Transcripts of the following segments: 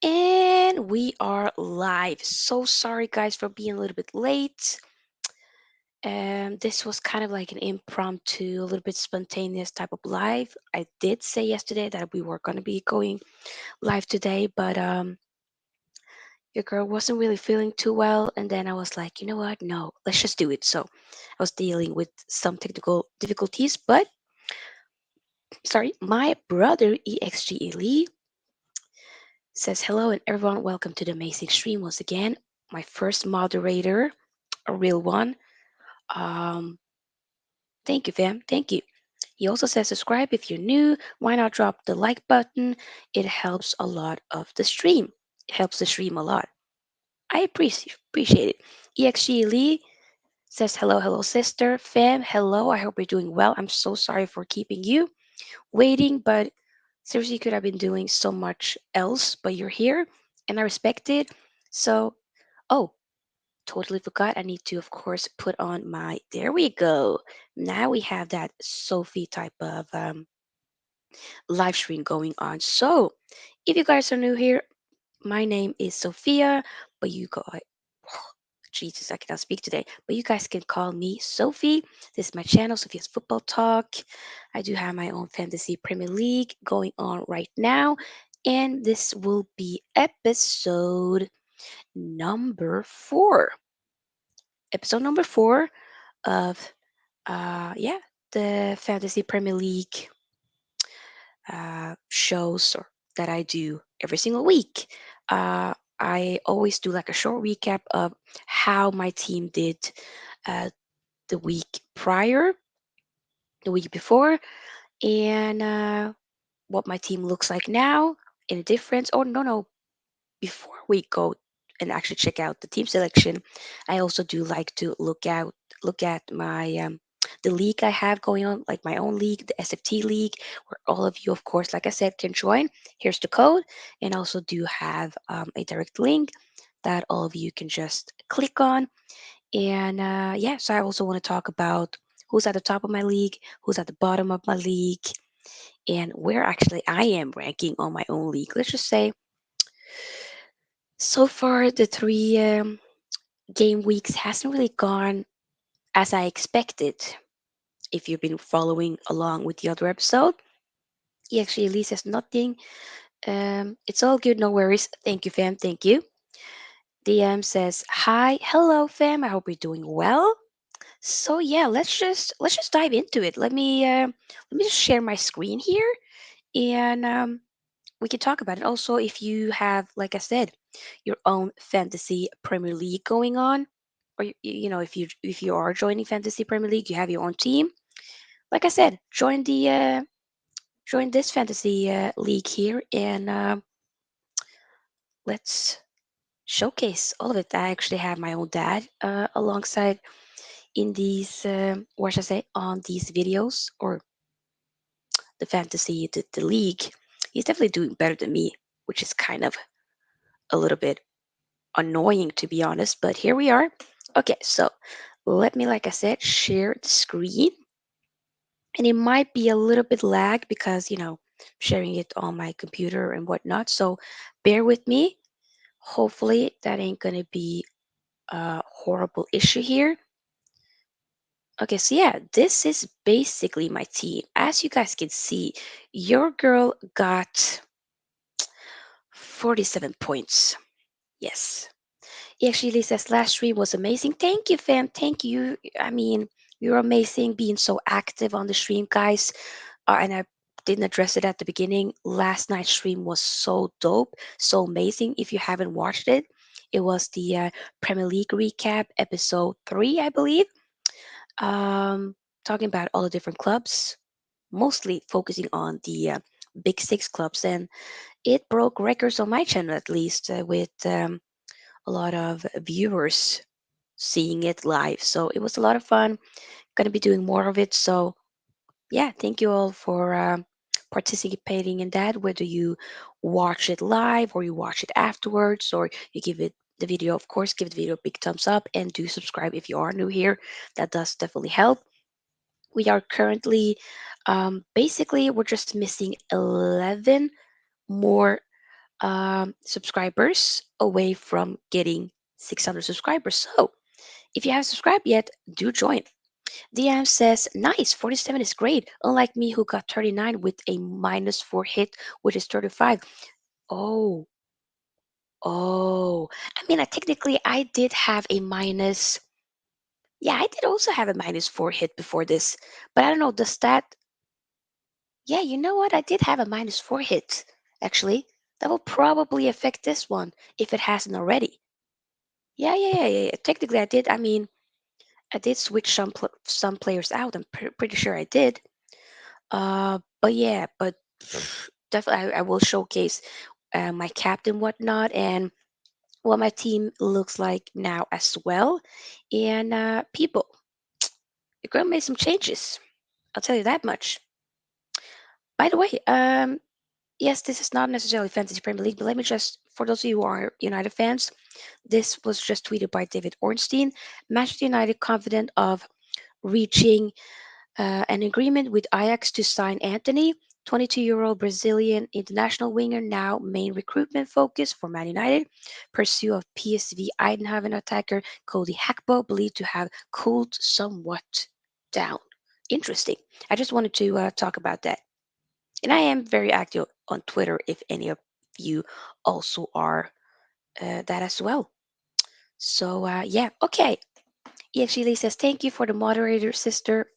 And we are live. So sorry, guys, for being a little bit late. This was kind of like an impromptu, a little bit spontaneous type of live. I did say yesterday that we were going to be going live today, but your girl wasn't really feeling too well. And then I was like, you know what? No, let's just do it. So I was dealing with some technical difficulties, but sorry, my brother EXG Lee says hello and everyone, welcome to the amazing stream once again. My first moderator, a real one. Um, Thank you, fam. Thank you. He also says subscribe if you're new. Why not drop the like button? It helps a lot of the stream. It helps the stream a lot. I appreciate it. EXG Lee says hello, hello, sister. Fam, hello. I hope you're doing well. I'm so sorry for keeping you waiting, but seriously, you could have been doing so much else, but you're here and I respect it. So, oh, totally forgot. I need to, of course, put on my. There we go. Now we have that Sophie type of live stream going on. So, if you guys are new here, my name is Sophia, but you go. Jesus, I cannot speak today. But you guys can call me Sophie. This is my channel, Sophia's Football Talk. I do have my own fantasy Premier League going on right now, and this will be episode number 4. Episode number 4 of yeah, the Fantasy Premier League shows that I do every single week. I always do like a short recap of how my team did uh, the week prior, the week before, and what my team looks like now in a difference. Or no, before we go and actually check out the team selection, I also do like to look at my the league I have going on, like my own league, the SFT league, where all of you, of course, like I said, can join. Here's the code, and also do have a direct link that all of you can just click on. And yeah, so I also want to talk about who's at the top of my league, who's at the bottom of my league, and where actually I am ranking on my own league. Let's just say so far, the 3 game weeks hasn't really gone as I expected. If you've been following along with the other episode, he actually at least says nothing. It's all good, no worries. Thank you, fam. Thank you. DM says hi, hello, fam. I hope you're doing well. So yeah, let's just dive into it. Let me just share my screen here, and we can talk about it. Also, if you have, like I said, your own fantasy Premier League going on, or if you are joining fantasy Premier League, you have your own team. Like I said, join this fantasy league here, and let's showcase all of it. I actually have my own dad alongside in these, what should I say, on these videos or the fantasy, the league. He's definitely doing better than me, which is kind of a little bit annoying to be honest, but here we are. Okay, so let me, like I said, share the screen. And it might be a little bit lag because, sharing it on my computer and whatnot. So bear with me. Hopefully, that ain't going to be a horrible issue here. Okay, so yeah, this is basically my team. As you guys can see, your girl got 47 points. Yes. He actually says last stream was amazing. Thank you, fam. Thank you. I mean, you're amazing being so active on the stream, guys. And I didn't address it at the beginning. Last night's stream was so dope, so amazing. If you haven't watched it, it was the Premier League recap, episode 3, I believe. Talking about all the different clubs, mostly focusing on the big 6 clubs. And it broke records on my channel, at least, with a lot of viewers seeing it live. So it was a lot of fun. Gonna be doing more of it. So yeah, thank you all for participating in that. Whether you watch it live or you watch it afterwards, or you give it the video, of course, give the video a big thumbs up and do subscribe if you are new here. That does definitely help. We are currently, basically, we're just missing 11 more subscribers away from getting 600 subscribers. So if you haven't subscribed yet, do join. DM says, nice, 47 is great. Unlike me, who got 39 with a -4 hit, which is 35. Oh, oh. I mean, technically, I did have a minus. Yeah, I did also have a -4 hit before this. But I don't know, does that. Yeah, you know what? I did have a -4 hit, actually. That will probably affect this one if it hasn't already. Yeah, yeah, yeah, yeah. Technically, I did. I mean, I did switch some players out. I'm pretty sure I did. But yeah, but definitely I will showcase my captain whatnot and what my team looks like now as well. And people, you're gonna make some changes. I'll tell you that much. By the way, yes, this is not necessarily fantasy Premier League, but let me just, for those of you who are United fans, this was just tweeted by David Ornstein. Manchester United confident of reaching an agreement with Ajax to sign Anthony, 22-year-old Brazilian international winger, now main recruitment focus for Man United. Pursuit of PSV Eindhoven attacker Cody Hakpo, believed to have cooled somewhat down. Interesting. I just wanted to talk about that. And I am very active on Twitter if any of you also are that as well. So, yeah, okay. EXG Lee says, thank you for the moderator, sister.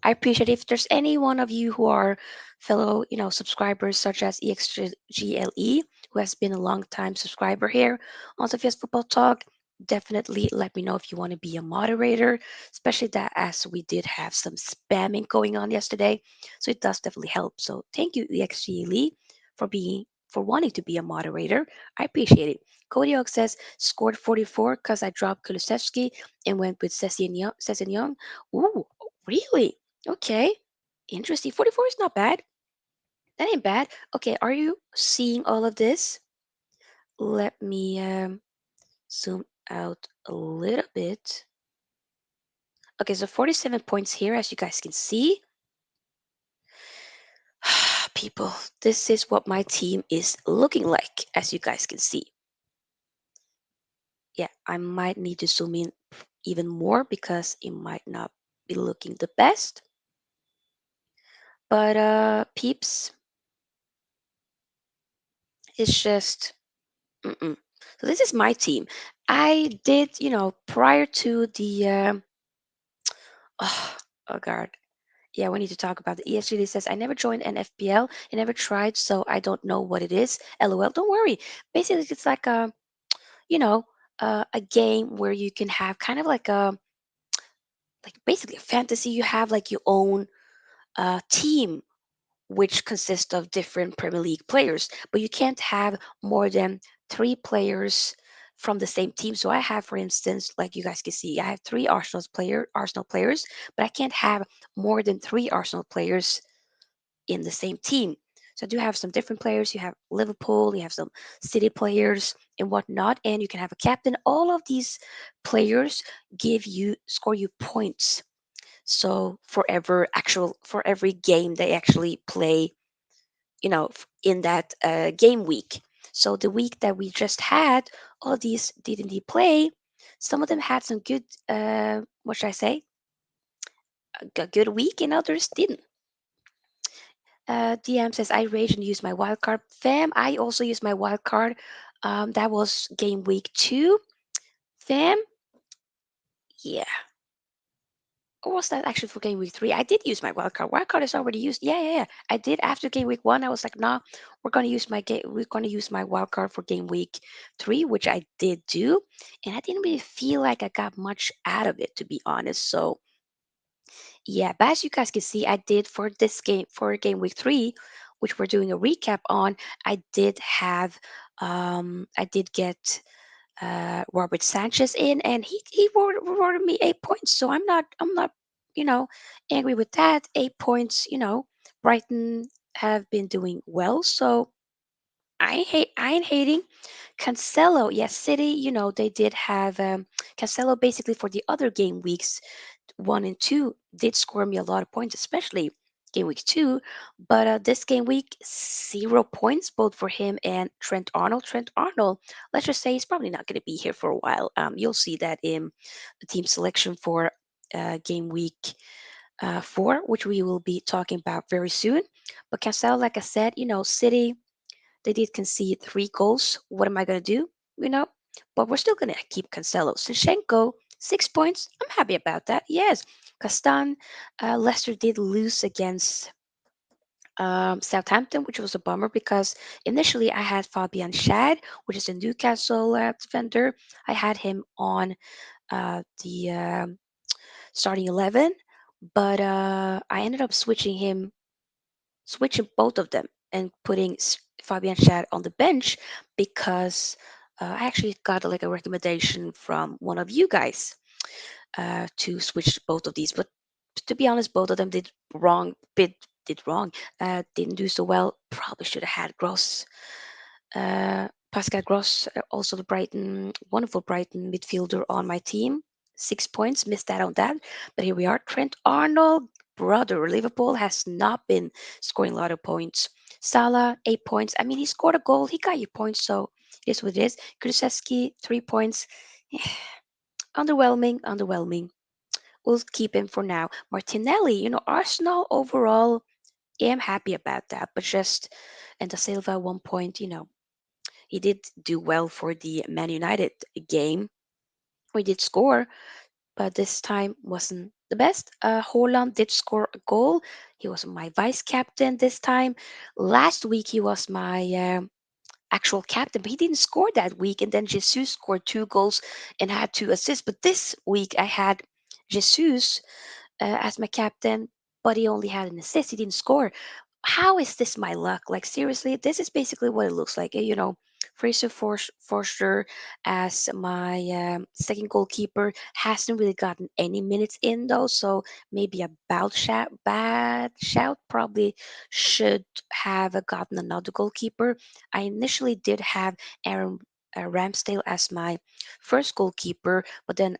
I appreciate if there's any one of you who are fellow, subscribers such as EXGLE, who has been a long time subscriber here on Sophia's Football Talk. Definitely let me know if you want to be a moderator, especially that as we did have some spamming going on yesterday. So it does definitely help. So thank you, EXGLE, for wanting to be a moderator. I appreciate it. Cody Oak says scored 44 because I dropped Kulusevski and went with Sessignon. Ooh, really? Okay, interesting. 44 is not bad. That ain't bad. Okay, are you seeing all of this? Let me zoom out a little bit. Okay, so 47 points here, as you guys can see. People, this is what my team is looking like, as you guys can see. Yeah, I might need to zoom in even more because it might not be looking the best. But peeps, it's just mm-mm. So this is my team. I did, prior to the oh, oh god. Yeah, we need to talk about the ESGD says I never joined an FPL. I never tried, so I don't know what it is. LOL. Don't worry. Basically, it's like you know, a game where you can have kind of like basically a fantasy. You have like your own team which consists of different Premier League players, but you can't have more than three players from the same team. So I have, for instance, like you guys can see, I have three Arsenal players, but I can't have more than three Arsenal players in the same team. So I do have some different players. You have Liverpool, you have some City players and whatnot, and you can have a captain. All of these players score you points. So for every game they actually play, in that game week. So the week that we just had, all of these did indeed play. Some of them had some good, what should I say, a good week, and others didn't. DM says I rage and use my wild card. Fam, I also used my wild card. That was game week 2. Fam, yeah. Or was that actually for game week 3? I did use my wild card. Wild card is already used. Yeah, yeah, yeah. I did after game week 1. I was like, nah, we're gonna use my wild card for game week 3, which I did do, and I didn't really feel like I got much out of it, to be honest. So yeah, but as you guys can see, I did for game week 3, which we're doing a recap on. I did get Robert Sanchez in, and he rewarded me 8 points. So I'm not you know angry with that. 8 points. Brighton have been doing well, so I ain't hating. Cancelo, yes, City. They did have Cancelo basically for the other game weeks 1 and 2 did score me a lot of points, especially game week 2. But this game week, 0 points both for him and Trent Arnold. Trent Arnold, let's just say he's probably not going to be here for a while. You'll see that in the team selection for game week 4, which we will be talking about very soon. But Cancelo, like I said, City, they did concede 3 goals. What am I going to do? You know, but we're still going to keep Cancelo. Zinchenko, 6 points. I'm happy about that. Yes. Castan, Leicester did lose against Southampton, which was a bummer because initially I had Fabian Schad, which is a Newcastle defender. I had him on the starting 11, but I ended up switching both of them and putting Fabian Schad on the bench because I actually got like a recommendation from one of you guys to switch both of these. But to be honest, both of them did wrong. Didn't do so well. Probably should have had Gross. Pascal Gross, also the wonderful Brighton midfielder on my team. 6 points, missed out on that. But here we are. Trent Arnold, brother. Liverpool has not been scoring a lot of points. Salah, 8 points. I mean, he scored a goal. He got you points, so it is what it is. Kulusevski, 3 points. Underwhelming, underwhelming. We'll keep him for now. Martinelli, Arsenal overall, yeah, I'm happy about that. But just, and Da Silva, 1 point, he did do well for the Man United game. We did score, but this time wasn't the best. Haaland did score a goal. He was my vice captain this time. Last week he was my actual captain, but he didn't score that week. And then Jesus scored 2 goals and had 2 assists. But this week I had Jesus as my captain, but he only had an assist. He didn't score. How is this my luck? Like seriously, this is basically what it looks like. Fraser Forster as my second goalkeeper hasn't really gotten any minutes in though, so maybe a bad shout. Probably should have gotten another goalkeeper. I initially did have Aaron Ramsdale as my first goalkeeper, but then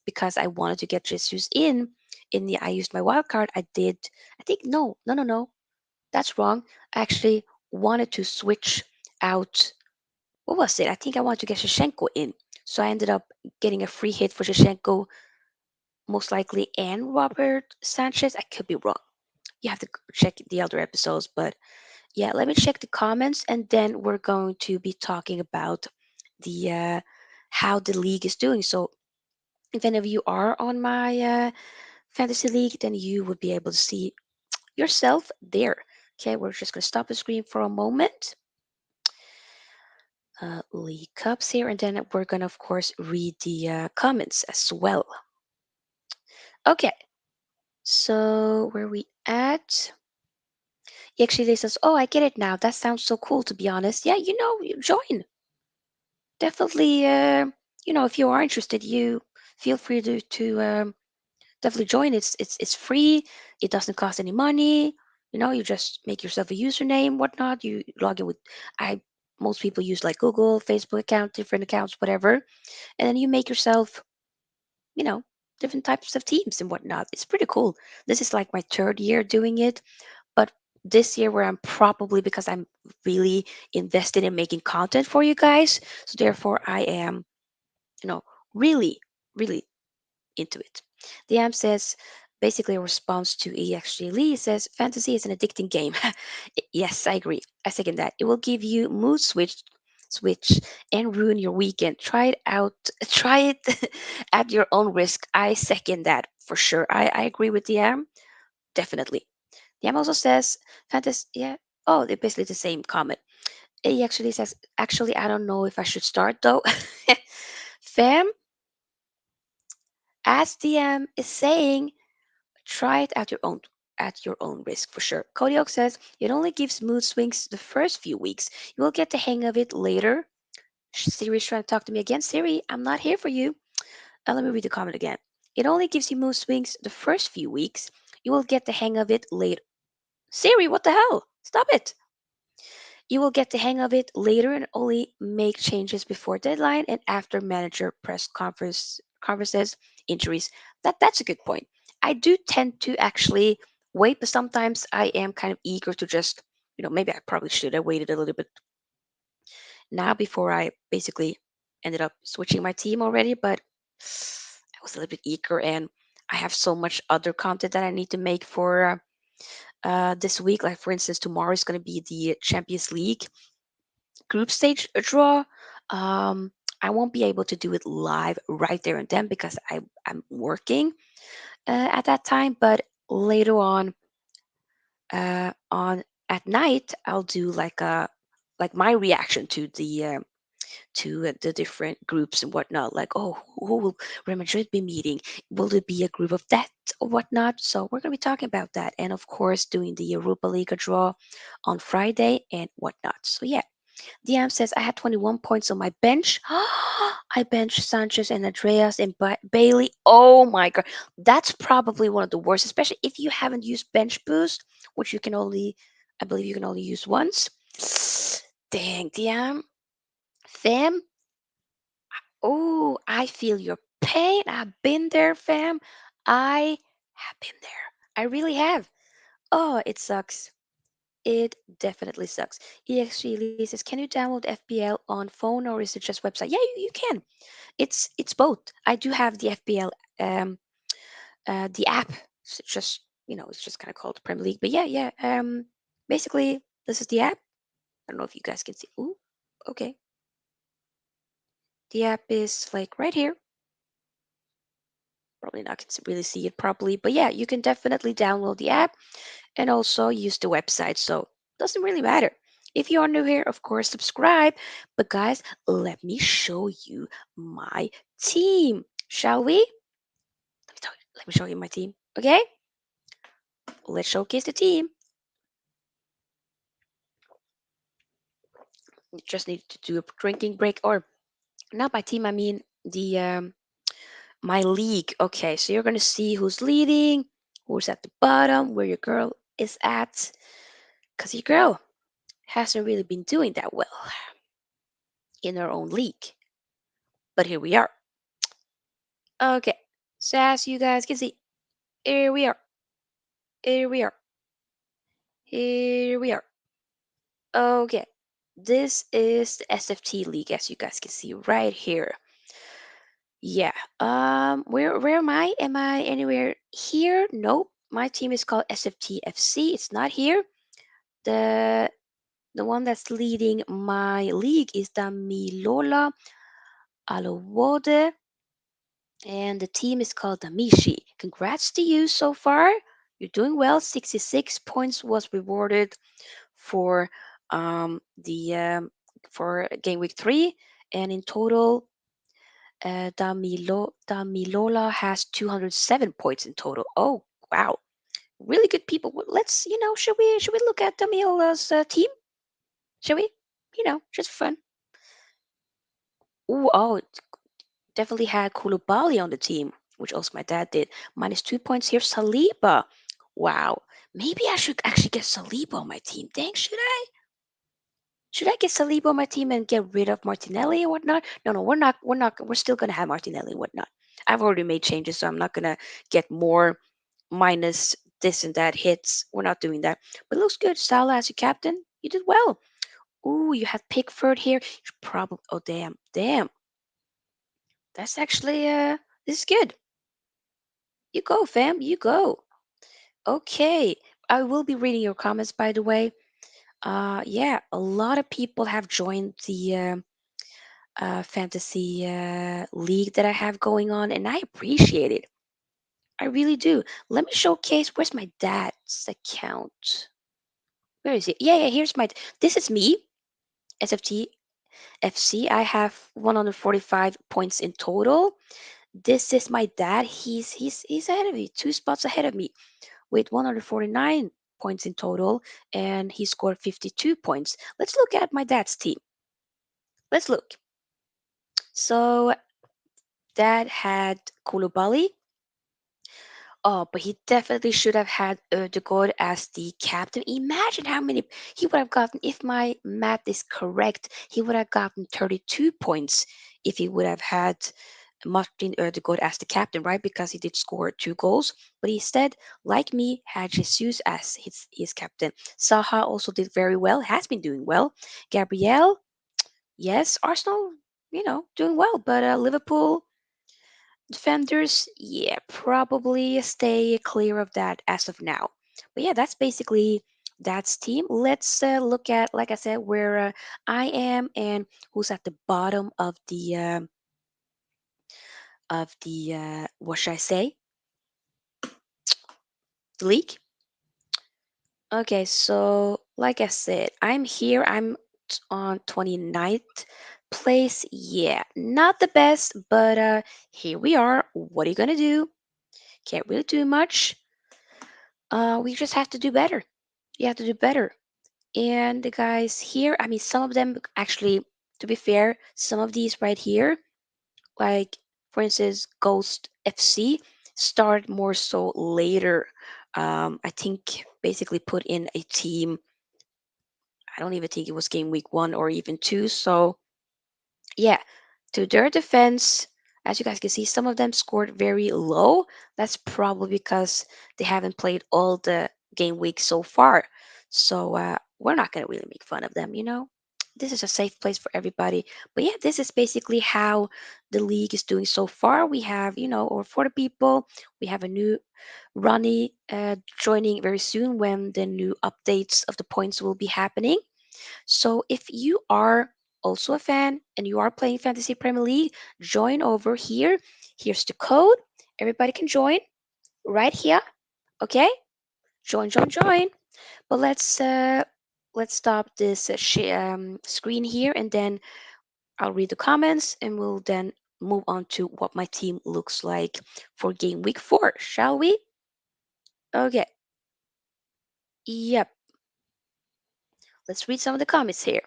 because I wanted to get Jesus in the I used my wild card. I did. I think no. That's wrong. I actually wanted to switch out. What was it? I think I wanted to get Shevchenko in. So I ended up getting a free hit for Shevchenko, most likely, and Robert Sanchez. I could be wrong. You have to check the other episodes. But yeah, let me check the comments and then we're going to be talking about the how the league is doing. So if any of you are on my fantasy league, then you would be able to see yourself there. Okay, we're just going to stop the screen for a moment. League Cups here, and then we're going to, of course, read the comments as well. Okay, so where we at? Actually, they says, "Oh, I get it now. That sounds so cool, to be honest. Yeah, you join. Definitely, if you are interested, you feel free to definitely join. It's free. It doesn't cost any money. You just make yourself a username, whatnot. You log in with I most people use like Google, Facebook account, different accounts, whatever, and then you make yourself, you know, different types of teams and whatnot. It's pretty cool. This is like my third year doing it, but this year where I'm probably because I'm really invested in making content for you guys, so therefore I am, you know, really, really into it. The AM says basically a response to EXG Lee says fantasy is an addicting game. Yes, I agree. I second that. It will give you mood switch and ruin your weekend. Try it out. Try it at your own risk. I second that for sure. I agree with the AM. Definitely. The AM also says fantasy. Yeah. Oh, they're basically the same comment. He actually says, actually, I don't know if I should start though. Fam, as DM is saying, try it at your own risk for sure. Cody Oak says it only gives mood swings the first few weeks. You will get the hang of it later. Siri's trying to talk to me again. Siri, I'm not here for you. Let me read the comment again. It only gives you mood swings the first few weeks. You will get the hang of it later. Siri, what the hell? Stop it. You will get the hang of it later and only make changes before deadline and after manager press conferences, injuries. That's a good point. I do tend to actually wait, but sometimes I am kind of eager to just, maybe I probably should have waited a little bit now before I basically ended up switching my team already, but I was a little bit eager and I have so much other content that I need to make for this week. Like, for instance, tomorrow is going to be the Champions League group stage draw. Um, I won't be able to do it live right there and then because I'm working at that time, but later on at night, I'll do like my reaction to the different groups and whatnot. Like, oh, who will Real Madrid be meeting? Will there be a group of that or whatnot? So we're gonna be talking about that, and of course, doing the Europa League draw on Friday and whatnot. So yeah, DM says I had 21 points on my bench. I benched Sanchez and Andreas and Bailey. Oh my god, that's probably one of the worst, especially if you haven't used bench boost, which I believe you can only use once. Dang, DM, fam. Oh, I feel your pain. I've been there, fam. I have been there. I really have. Oh, it sucks. It definitely sucks. EXG Lee says, can you download FPL on phone or is it just website? Yeah, you can. It's both. I do have the FPL the app. So it's just it's just kind of called Premier League. But yeah. Basically this is the app. I don't know if you guys can see. Ooh, okay. The app is like right here. Probably not can really see it properly, but yeah, you can definitely download the app and also use the website. So doesn't really matter. If you are new here, of course, subscribe. But guys, let me show you my team, shall we? Let me show you my team. Okay, let's showcase the team. You just need to do a drinking break, or not my team. I mean the my league. Okay, so you're gonna see who's leading, who's at the bottom, where your girl is at, cause your girl hasn't really been doing that well in her own league. But here we are. Okay, so as you guys can see, here we are. Here we are. Here we are. Okay, this is the SFT league, as you guys can see right here. Yeah. Where am I? Am I anywhere here? Nope. My team is called SFT FC. It's not here. The the one that's leading my league is Damilola Alowode, and the team is called Damishi. Congrats to you so far. You're doing well. 66 points was rewarded for the for game week 3, and in total, Damilola has 207 points in total. Oh wow, really good people. Let's should we look at Damilola's team? Shall we? Just for fun. Ooh, oh, definitely had Koulibaly on the team, which also my dad did. Minus 2 points here. Saliba. Wow. Maybe I should actually get Saliba on my team. Dang, should I? Should I get Saliba on my team and get rid of Martinelli and whatnot? No, we're not. We're not. We're still gonna have Martinelli and whatnot. I've already made changes, so I'm not gonna get more minus this and that hits. We're not doing that. But it looks good. Salah as your captain. You did well. Ooh, you had Pickford here. You probably. Oh damn. That's actually this is good. You go, fam. You go. Okay. I will be reading your comments, by the way. Yeah, a lot of people have joined the fantasy league that I have going on, and I appreciate it. I really do. Let me showcase. Where's my dad's account? Where is it? Yeah. Here's my. This is me, SFT FC. I have 145 points in total. This is my dad. He's ahead of me, 2 spots ahead of me, with 149 points in total, and he scored 52 points. Let's look at my dad's team. Let's look. So dad had Koulibaly. Oh, but he definitely should have had Odegaard as the captain. Imagine how many he would have gotten if my math is correct. He would have gotten 32 points if he would have had Martin Ødegaard as the captain, right? Because he did score 2 goals, but instead, like me, had Jesus as his captain. Saha also did very well, has been doing well. Gabriel, yes, Arsenal, doing well, but Liverpool defenders, yeah, probably stay clear of that as of now. But yeah, that's basically that's team. Let's look at, like I said, where I am and who's at the bottom of the what should I say, the league. Okay, so like I said, I'm here. I'm on 29th place. Yeah, not the best, but here we are. What are you gonna do? Can't really do much. We just have to do better. You have to do better. And the guys here, I mean, some of them actually, to be fair, some of these right here, like for instance, Ghost FC, started more so later. I think basically put in a team. I don't even think it was game week 1 or even 2. So yeah, to their defense, as you guys can see, some of them scored very low. That's probably because they haven't played all the game weeks so far. So we're not going to really make fun of them. This is a safe place for everybody. But yeah, this is basically how the league is doing so far. We have, over 40 people. We have a new Ronnie joining very soon when the new updates of the points will be happening. So if you are also a fan and you are playing Fantasy Premier League, join over here. Here's the code. Everybody can join right here. Okay? Join, join, join. But let's stop this screen here, and then I'll read the comments, and we'll then move on to what my team looks like for game week 4, shall we? Okay. Yep. Let's read some of the comments here.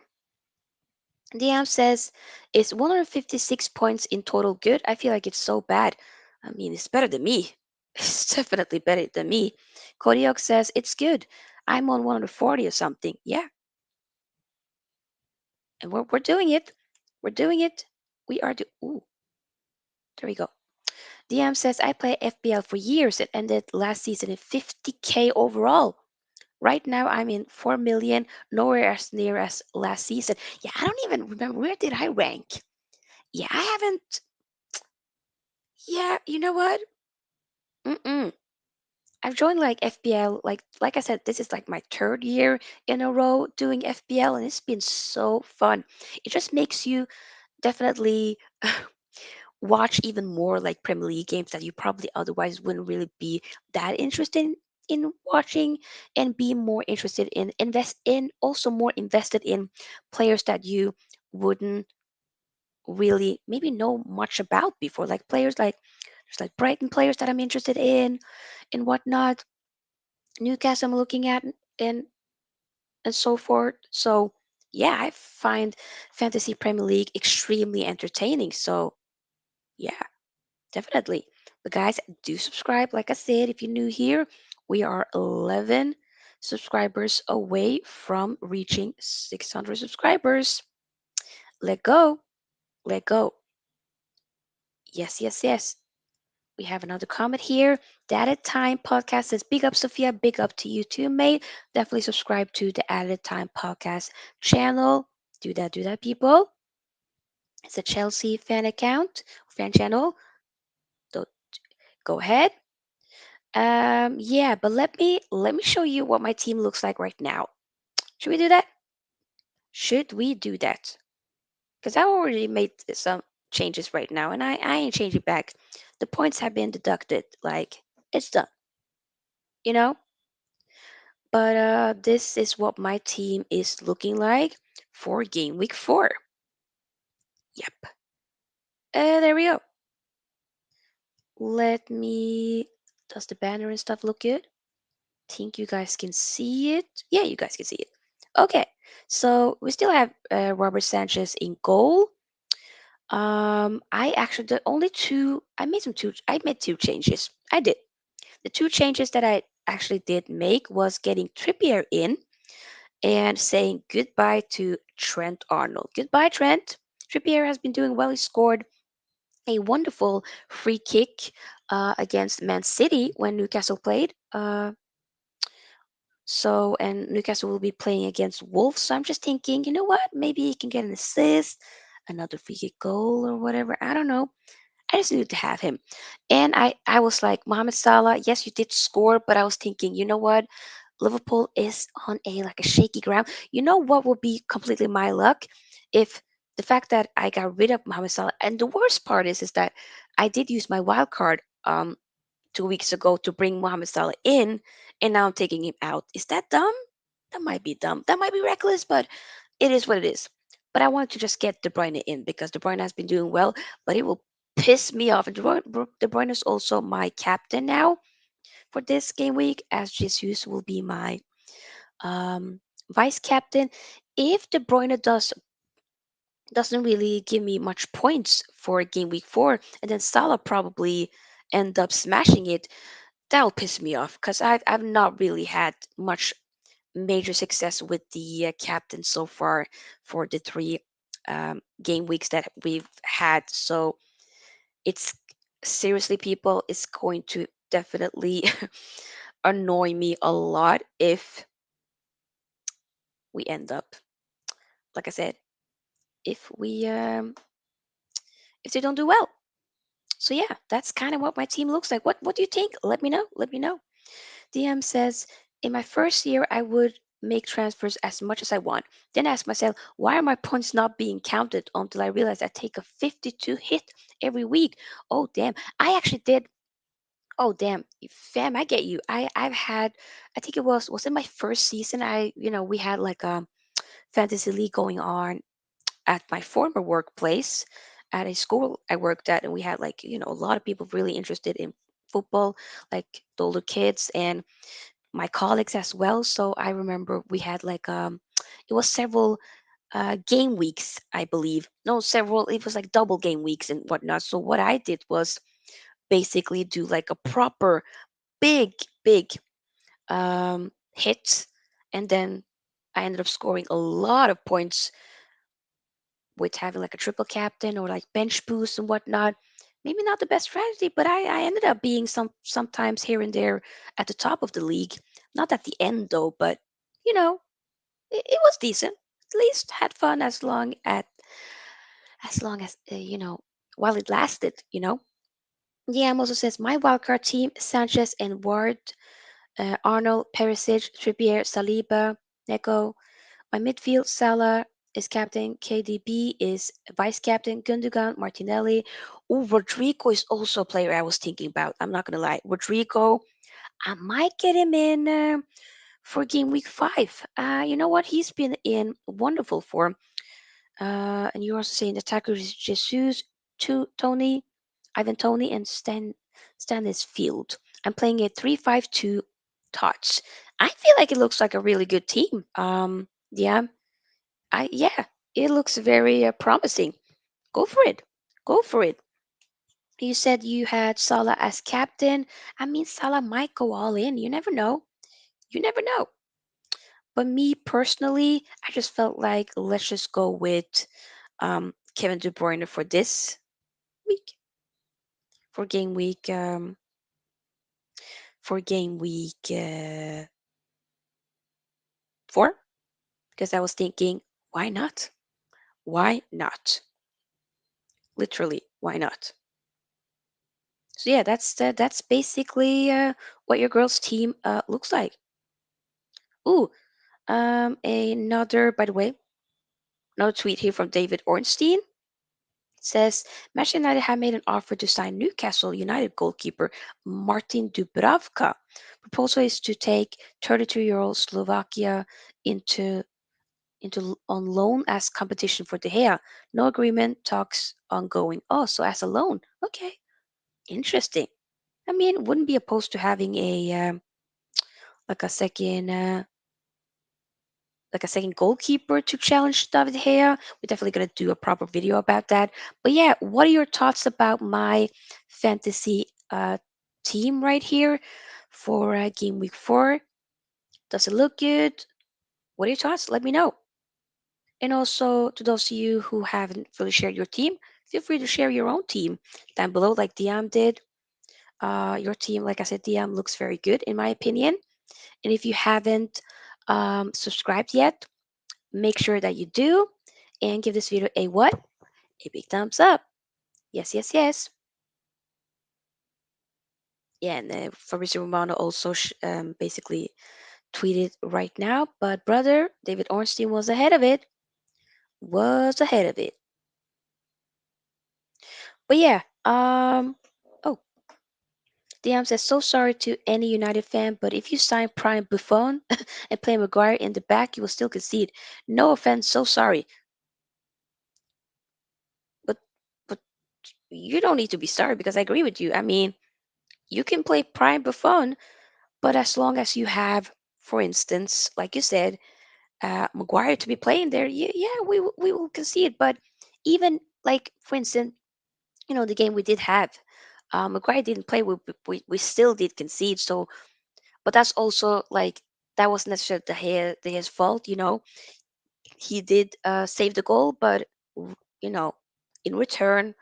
DM says, is 156 points in total good? I feel like it's so bad. I mean, it's better than me. It's definitely better than me. Kodiok says, it's good. I'm on 140 or something. Yeah, and we're doing it. We're doing it. We are Ooh, there we go. DM says, I play FBL for years. It ended last season in 50K overall. Right now, I'm in 4 million, nowhere as near as last season. Yeah, I don't even remember. Where did I rank? Yeah, I haven't. Yeah, you know what? Mm-mm. I've joined like FPL, like I said, this is like my third year in a row doing FPL, and it's been so fun. It just makes you definitely watch even more like Premier League games that you probably otherwise wouldn't really be that interested in watching, and be more interested in also more invested in players that you wouldn't really maybe know much about before, like players like there's like Brighton players that I'm interested in and whatnot. Newcastle I'm looking at, and and so forth. So yeah, I find Fantasy Premier League extremely entertaining. So yeah, definitely. But guys, do subscribe. Like I said, if you're new here, we are 11 subscribers away from reaching 600 subscribers. Let go. Let go. Yes, yes, yes. We have another comment here. Added Time Podcast says, big up, Sophia. Big up to you too, mate. Definitely subscribe to the Added Time Podcast channel. Do that, people. It's a Chelsea fan account, fan channel. So go ahead. Yeah, but let me show you what my team looks like right now. Should we do that? Should we do that? Because I already made some changes right now, and I ain't changing back. The points have been deducted. Like, it's done, you know? But this is what my team is looking like for game week 4. Yep. There we go. Let me. Does the banner and stuff look good? Think you guys can see it? Yeah, you guys can see it. Okay. So we still have Robert Sanchez in goal. I actually the only two I made some two. I made 2 changes. I did. The 2 changes that I actually did make was getting Trippier in and saying goodbye to Trent Arnold. Goodbye, Trent. Trippier has been doing well. He scored a wonderful free kick against Man City when Newcastle played. And Newcastle will be playing against Wolves. So I'm just thinking, you know what? Maybe he can get an assist, another free kick goal or whatever. I don't know. I just needed to have him. And I was like, Mohamed Salah, yes, you did score, but I was thinking, you know what? Liverpool is on a like a shaky ground. You know what would be completely my luck if the fact that I got rid of Mohamed Salah, and the worst part is that I did use my wild card 2 weeks ago to bring Mohamed Salah in, and now I'm taking him out. Is that dumb? That might be dumb. That might be reckless, but it is what it is. But I wanted to just get De Bruyne in because De Bruyne has been doing well, but it will piss me off. De Bruyne is also my captain now for this game week, as Jesus will be my um, vice captain. If De Bruyne doesn't really give me much points for game week 4, and then Salah probably end up smashing it, that'll piss me off because I've not really had much major success with the captain so far for the 3 game weeks that we've had. So it's seriously, people, it's going to definitely annoy me a lot if we end up, like I said, if we if they don't do well. So yeah, that's kind of what my team looks like. What do you think? Let me know. Let me know. DM says, in my first year, I would make transfers as much as I want. Then I ask myself, why are my points not being counted until I realize I take a 52 hit every week? Oh, damn. I actually did. Oh, damn. Fam, I get you. I've had, I think was it my first season? We had like a fantasy league going on at my former workplace at a school I worked at. And we had like, a lot of people really interested in football, like the older kids. And my colleagues as well. So I remember we had like it was several game weeks, I believe. No, several. It was like double game weeks and whatnot. So what I did was basically do like a proper big hit, and then I ended up scoring a lot of points with having like a triple captain or like bench boost and whatnot. Maybe not the best strategy, but I ended up being sometimes here and there at the top of the league. Not at the end though, but you know, it was decent. At least had fun as long as while it lasted. Yeah, also says my wildcard team: Sanchez and Ward, Arnold, Perisic, Trippier, Saliba, Neko. My midfield: Salah is captain, KDB is vice captain, Gundogan, Martinelli. Oh, Rodrigo is also a player I was thinking about. I'm not gonna lie, Rodrigo. I might get him in for game week 5. You know what? He's been in wonderful form. And you're also saying attacker is Jesus, Tony, Ivan Tony, and Stanisfield. I'm playing a 3-5-2 touch. I feel like it looks like a really good team. Yeah, yeah, it looks very promising. Go for it. Go for it. You said you had Salah as captain. I mean, Salah might go all in. You never know. You never know. But me personally, I just felt like let's just go with Kevin De Bruyne for this week, for game week, for game week 4, because I was thinking, why not? Why not? Literally, why not? So yeah, that's basically what your girl's team looks like. Ooh, another, by the way, another tweet here from David Ornstein. Says Manchester United have made an offer to sign Newcastle United goalkeeper Martin Dubravka. Proposal is to take 32-year-old Slovakia on loan as competition for De Gea. No agreement, talks ongoing. Oh, so as a loan. Okay, interesting. I mean, wouldn't be opposed to having a like a second goalkeeper to challenge David De Gea. We're definitely gonna do a proper video about that. But yeah, what are your thoughts about my fantasy team right here for game week 4? Does it look good? What are your thoughts? Let me know. And also to those of you who haven't really shared your team, feel free to share your own team down below, like Diam did. Your team, like I said, Diam looks very good in my opinion. And if you haven't subscribed yet, make sure that you do and give this video a what? A big thumbs up. Yes, yes, yes. Yeah, and Fabrizio Romano also basically tweeted right now, but brother, David Ornstein was ahead of it. Was ahead of it. But yeah, oh, DM says, so sorry to any United fan, but if you sign Prime Buffon and play Maguire in the back, you will still concede. No offense, so sorry. But but you don't need to be sorry because I agree with you. I mean, you can play Prime Buffon, but as long as you have, for instance, like you said, Maguire to be playing there, yeah, yeah, we will concede. But even like for instance, the game we did have, Maguire didn't play. We still did concede. So, but that's also like that wasn't necessarily his fault. He did save the goal, but you know, in return,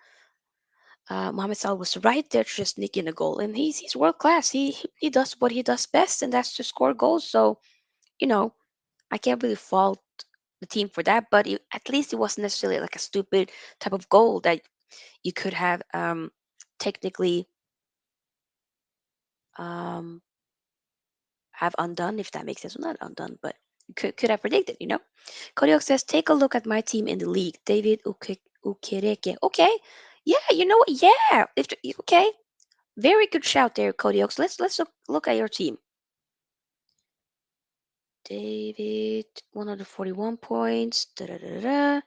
Mohamed Salah was right there just nicking a goal, and he's world class. He does what he does best, and that's to score goals. So you know, I can't really fault the team for that, but at least it wasn't necessarily like a stupid type of goal that you could have technically um, have undone, if that makes sense. Well, not undone, but could have predicted, Kodiok says, take a look at my team in the league. David Ukireke. Okay. Yeah, you know what? Yeah. Okay. Very good shout there, Kodiok. Let's look at your team. David, 141 points. Da, da, da, da.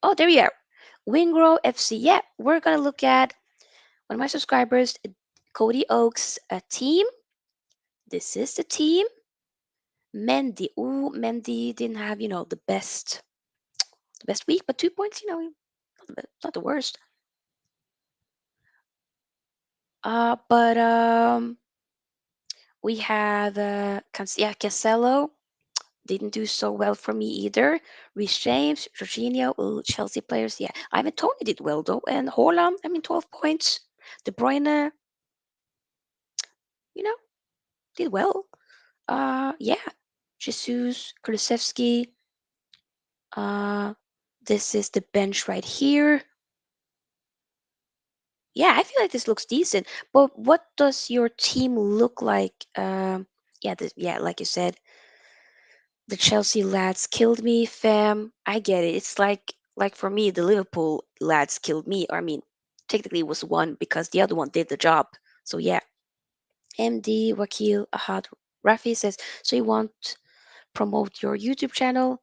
Oh, there we are. Wingrow FC. Yeah, we're gonna look at one of my subscribers, Cody Oaks, a team. This is the team. Mendy. Ooh, Mendy didn't have, the best week, but 2 points, not the worst. But we have Cancelo didn't do so well for me either. Reece James, Jorginho, ooh, Chelsea players. Yeah, Ivan Tony did well though, and Haaland, 12 points. De Bruyne, you know, did well. Yeah, Jesus, Kulusevski. Uh, this is the bench right here. Yeah, I feel like this looks decent. But what does your team look like? Yeah, like you said, the Chelsea lads killed me, fam. I get it. It's like for me, the Liverpool lads killed me. Or I mean, technically it was one because the other one did the job. So yeah, MD Wakil Ahad Rafi says, so you want promote your YouTube channel?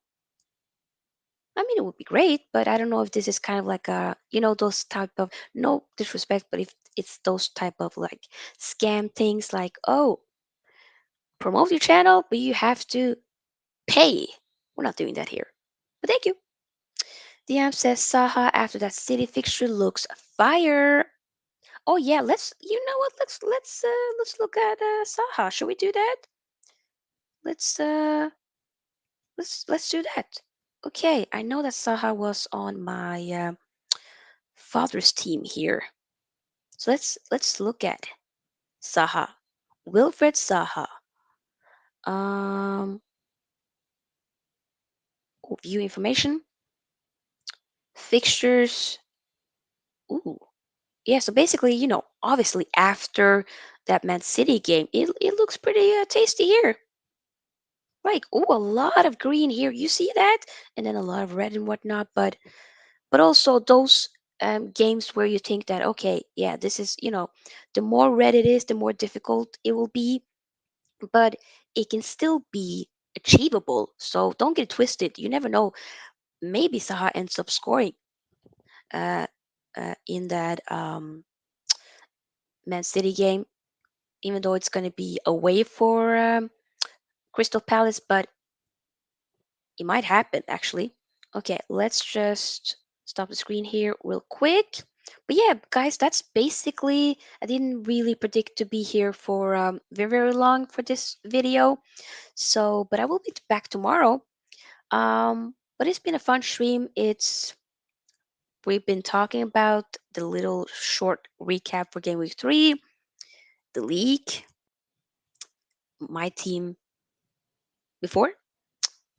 I mean, it would be great, but I don't know if this is kind of like those type of, no disrespect, but if it's those type of like scam things like, oh, promote your channel, but you have to pay. We're not doing that here. But thank you. DM says Saha after that city fixture looks fire. Oh yeah, you know what? Let's look at Saha. Should we do that? Let's uh let's do that. Okay, I know that Saha was on my father's team here. So let's look at Saha. Wilfred Saha. Um, view information, fixtures. Ooh, yeah. So basically, obviously after that Man City game, it looks pretty tasty here. Like, ooh, a lot of green here. You see that, and then a lot of red and whatnot. But also those games where you think that okay, yeah, this is the more red it is, the more difficult it will be, but it can still be achievable. So don't get it twisted. You never know. Maybe Saha ends up scoring uh, in that Man City game, even though it's going to be away for Crystal Palace, but it might happen actually. Okay, let's just stop the screen here real quick. But yeah, guys, that's basically. I didn't really predict to be here for very, very long for this video. So, but I will be back tomorrow. But it's been a fun stream. It's we've been talking about the little short recap for game week 3, the league, my team before,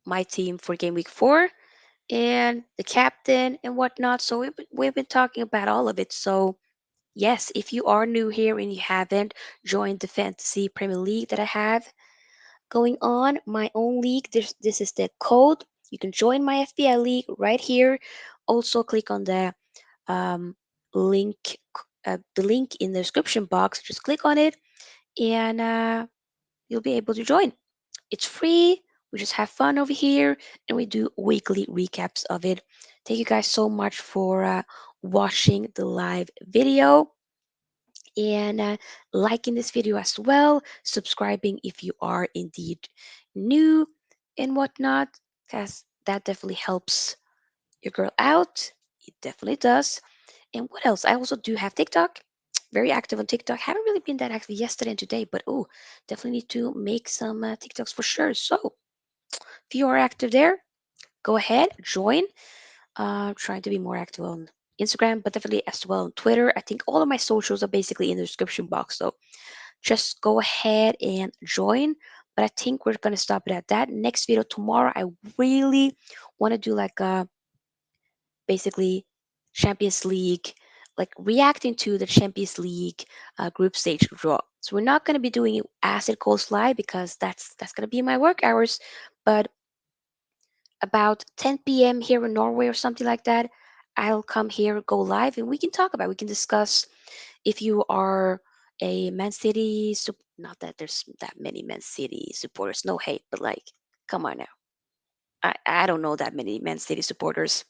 my team for game week 4, and the captain and whatnot. So we've been talking about all of it. So yes, if you are new here and you haven't joined the Fantasy Premier League that I have going on, my own league, this is the code. You can join my FBI league right here. Also, click on um, link, the link in the description box. Just click on it, and you'll be able to join. It's free. We just have fun over here, and we do weekly recaps of it. Thank you guys so much for watching the live video and liking this video as well, subscribing if you are indeed new and whatnot, because that definitely helps your girl out. It definitely does. And what else? I also do have TikTok. Very active on TikTok. Haven't really been that active yesterday and today, but oh, definitely need to make some TikToks for sure. So if you are active there, go ahead, join. Trying to be more active on Instagram, but definitely as well on Twitter. I think all of my socials are basically in the description box. So just go ahead and join. But I think we're gonna stop it at that. Next video tomorrow, I really want to do like a basically Champions League, like reacting to the Champions League group stage draw. So we're not gonna be doing it as it goes live because that's gonna be my work hours. But about 10 p.m. here in Norway or something like that, I'll come here, go live, and we can talk about. We can discuss if you are a Man City, not that there's that many Man City supporters, no hate, but like, come on now. I don't know that many Man City supporters.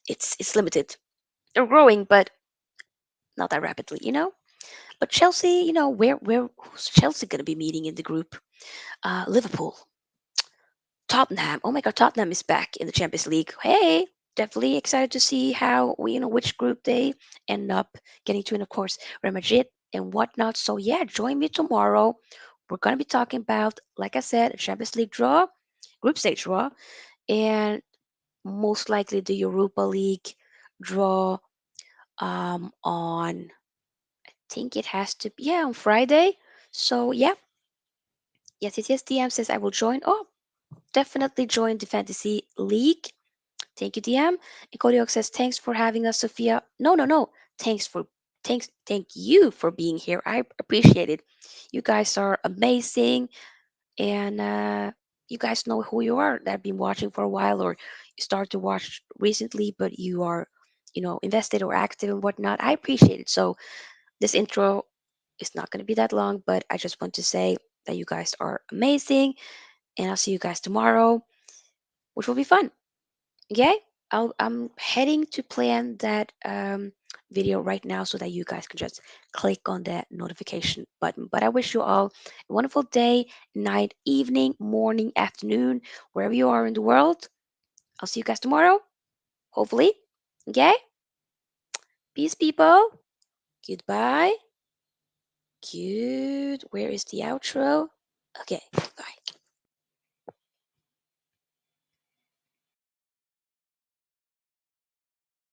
It's limited. They're growing, but not that rapidly, you know. But Chelsea, you know, where who's Chelsea gonna be meeting in the group? Liverpool, Tottenham. Oh my God, Tottenham is back in the Champions League. Hey, definitely excited to see how you know which group they end up getting to, and of course Real Madrid and whatnot. So yeah, join me tomorrow. We're gonna be talking about, like I said, Champions League draw, group stage draw, and most likely the Europa League draw on I think it has to be on Friday. So yeah, yes. DM says I will join. Oh, definitely join the Fantasy League. Thank you, DM. And Kodiok says, thanks for having us, Sophia. No. Thank you for being here. I appreciate it. You guys are amazing, and you guys know who you are. That have been watching for a while, or you start to watch recently, but you are, you know, invested or active and whatnot. I appreciate it. So this intro is not going to be that long, but I just want to say that you guys are amazing, and I'll see you guys tomorrow, which will be fun. Okay, I'm heading to plan that video right now so that you guys can just click on that notification button. But I wish you all a wonderful day, night, evening, morning, afternoon, wherever you are in the world. I'll see you guys tomorrow, hopefully. Okay, peace, people. Goodbye. Good. Where is the outro? Okay, bye.